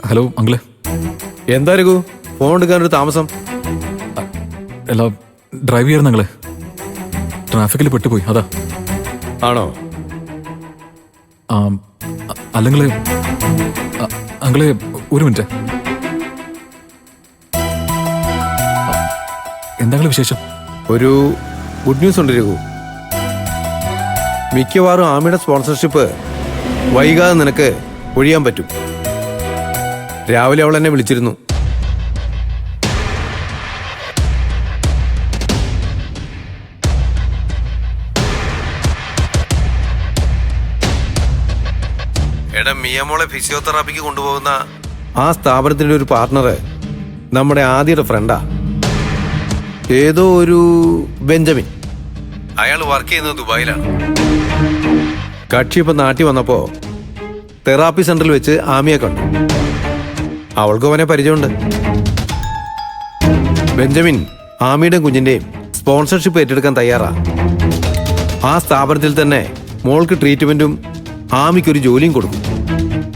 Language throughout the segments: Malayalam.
ഹലോ അങ്കിളെ. എന്താ രഘു ഫോൺ എടുക്കാനൊരു താമസം? അല്ല, ഡ്രൈവ് ചെയ്യായിരുന്നു അങ്കിളെ. ട്രാഫിക്കിൽ പെട്ടുപോയി, അതാ. ആണോ? അല്ലെങ്കിൽ അങ്കിളെ ഒരു മിനിറ്റ്. എന്തെങ്കിലും വിശേഷം? ഒരു ഗുഡ് ന്യൂസ് ഉണ്ട് രഘു. മിക്കവാറും ആമിയുടെ സ്പോൺസർഷിപ്പ് വൈകാതെ നിനക്ക് ഒഴിയാൻ പറ്റും. രാവിലെ അവൾ എന്നെ വിളിച്ചിരുന്നു. എടാ, മിയമോളെ ഫിസിയോതെറാപ്പിക്ക് കൊണ്ടുപോകുന്ന ആ സ്ഥാപനത്തിൻ്റെ ഒരു പാർട്ണർ നമ്മുടെ ആദ്യയുടെ ഫ്രണ്ടാ. ഏതോ ഒരു ബെഞ്ചമിൻ. അയാൾ വർക്ക് ചെയ്യുന്നത് ദുബായിലാണ്. കക്ഷി ഇപ്പം നാട്ടിൽ വന്നപ്പോൾ തെറാപ്പി സെന്ററിൽ വെച്ച് ആമിയെ കണ്ടു. അവൾക്ക് അവനെ പരിചയമുണ്ട്. ബെഞ്ചമിൻ ആമിയുടെയും കുഞ്ഞിൻ്റെയും സ്പോൺസർഷിപ്പ് ഏറ്റെടുക്കാൻ തയ്യാറാ. ആ സ്ഥാപനത്തിൽ തന്നെ മോൾക്ക് ട്രീറ്റ്മെന്റും ആമിക്കൊരു ജോലിയും കൊടുക്കും.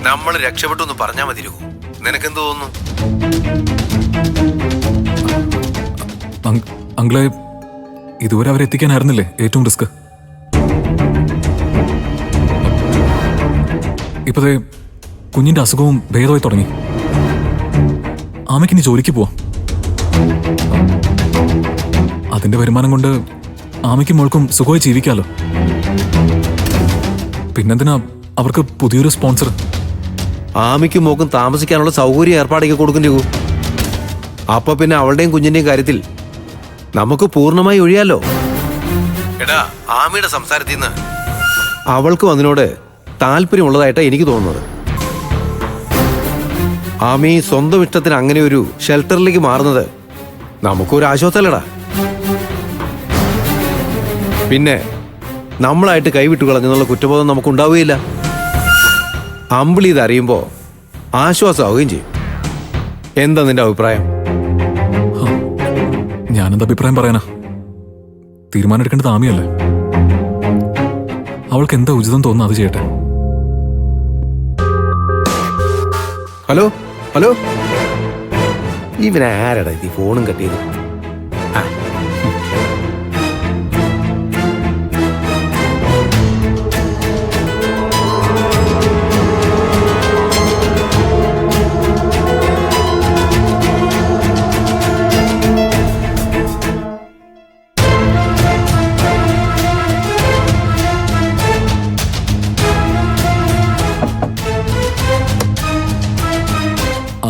നമ്മൾ രക്ഷപ്പെട്ടു എന്ന് പറഞ്ഞാൽ മതി രഘു. നിനക്കെന്ത് തോന്നുന്നു? അങ്കിളെ, ഇതുവരെ അവരെ എത്തിക്കാനായിരുന്നില്ലേ ഏറ്റവും റിസ്ക്? ഇപ്പതേ കുഞ്ഞിന്റെ അസുഖവും ഭേദമായി തുടങ്ങി. ആമയ്ക്കിനി ജോലിക്ക് പോവാം. അതിന്റെ വരുമാനം കൊണ്ട് ആമയ്ക്കും മോൾക്കും സുഖമായി ജീവിക്കാലോ. പിന്നെന്തിനാ അവർക്ക് പുതിയൊരു സ്പോൺസർ? ആമിക്കും മോക്കും താമസിക്കാനുള്ള സൗകര്യം ഏർപ്പാടൊക്കെ കൊടുക്കും രഘു. അപ്പൊ പിന്നെ അവളുടെയും കുഞ്ഞിന്റെയും കാര്യത്തിൽ നമുക്ക് പൂർണ്ണമായി ഒഴിയാലോ. എടാ, ആമിയുടെ സംസാരത്തിൽ നിന്ന് അവൾക്കും അതിനോട് താല്പര്യമുള്ളതായിട്ടാണ് എനിക്ക് തോന്നുന്നത്. ആമി സ്വന്തം ഇഷ്ടത്തിന് അങ്ങനെ ഒരു ഷെൽട്ടറിലേക്ക് മാറുന്നത് നമുക്കൊരു ആശ്വാസമല്ലടാ. പിന്നെ നമ്മളായിട്ട് കൈവിട്ടു കളഞ്ഞെന്നുള്ള കുറ്റബോധം നമുക്കുണ്ടാവുകയില്ല. അമ്പിളി ഇതറിയുമ്പോ ആശ്വാസമാവുകയും ചെയ്യും. എന്താ നിന്റെ അഭിപ്രായം? ഞാനെന്താ അഭിപ്രായം പറയാനാ? തീരുമാനം എടുക്കേണ്ടത് ആമിയല്ലേ. അവൾക്ക് എന്താ ഉചിതം തോന്നുന്നു അത് ചെയ്യട്ടെ. ഹലോ ഹലോ, ഇവനാരടാ ഈ ഫോണും കട്ടിയത്?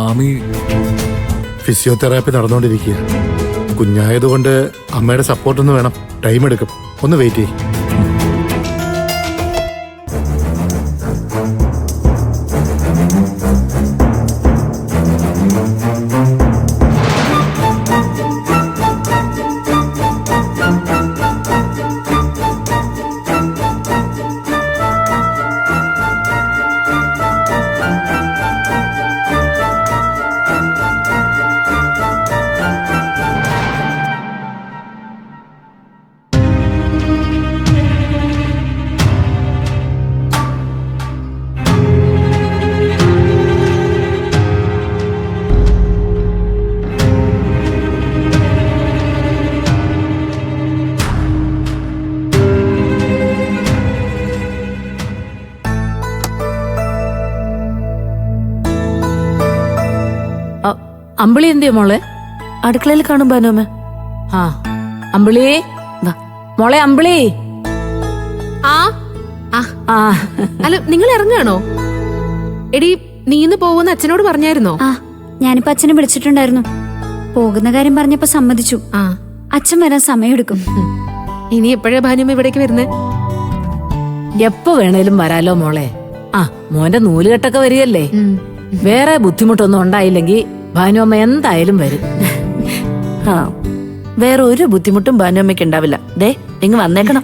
ആമി ഫിസിയോതെറാപ്പി നടന്നുകൊണ്ടിരിക്കുക. കുഞ്ഞായതുകൊണ്ട് അമ്മയുടെ സപ്പോർട്ടൊന്ന് വേണം. ടൈം എടുക്കും. ഒന്ന് വെയിറ്റ് ചെയ്യും. അമ്പിളി എന്തിയോ മോളെ? അടുക്കളയിൽ കാണും ബാനുമ്മ. ആ അമ്പിളി, മോളെ അമ്പിളി. അല്ല, നിങ്ങൾ ഇറങ്ങാണോ? എടി, നീ ഇന്ന് പോകുന്ന അച്ഛനോട് പറഞ്ഞായിരുന്നോ? ഞാനിപ്പോ അച്ഛനെ വിളിച്ചിട്ടുണ്ടായിരുന്നു. പോകുന്ന കാര്യം പറഞ്ഞപ്പോ സമ്മതിച്ചു. അച്ഛൻ വരാൻ സമയമെടുക്കും. ഇനി എപ്പോഴാ ഭാനുമ്മ ഇവിടേക്ക് വരുന്നേ? എപ്പോ വേണേലും വരാലോ മോളെ. മോന്റെ നൂലുകെട്ടൊക്കെ വരികയല്ലേ. വേറെ ബുദ്ധിമുട്ടൊന്നും ഉണ്ടായില്ലെങ്കിൽ ഭാനുമ്മ എന്തായാലും വരും. വേറെ ഒരു ബുദ്ധിമുട്ടും ഭാനുമ്മയ്ക്ക് ഉണ്ടാവില്ല. ദേ, ഇങ്ങ് വന്നേക്കണം.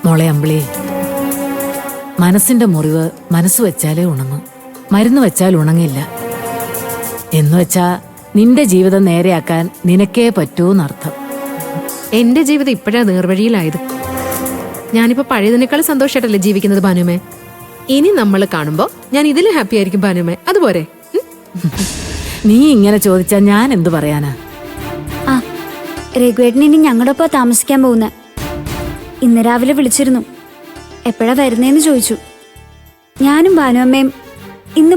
മോളെ അമ്പിളി, മനസ്സിന്റെ മുറിവ് മനസ്സ് വെച്ചാലേ ഉണങ്ങും. മരുന്ന് വെച്ചാൽ ഉണങ്ങില്ല. എന്നുവെച്ചാ നിന്റെ ജീവിതം നേരെയാക്കാൻ നിനക്കേ പറ്റൂന്നർത്ഥം. എന്റെ ജീവിതം ഇപ്പോഴാ നേർവഴിയിലായത്. ഞാനിപ്പോ പഴയതിനേക്കാൾ സന്തോഷമായിട്ടല്ലേ ജീവിക്കുന്നത് ഭാനുമേ. ഇനി നമ്മൾ കാണുമ്പോ ഞാൻ ഇതിലും ഹാപ്പി ആയിരിക്കും ഭാനുമേ. അതുപോരെ? നീ ഇങ്ങനെ ചോദിച്ചാ ഞാൻ എന്തു പറയാനാ? ആ രഘുവേട്ടൻ ഇനി ഞങ്ങളുടെ ഒപ്പം താമസിക്കാൻ പോകുന്ന. ഇന്ന് രാവിലെ വിളിച്ചിരുന്നു, എപ്പോഴാ വരുന്നേന്ന് ചോദിച്ചു. ഞാനും ഭാനുവമ്മയും ഇന്ന്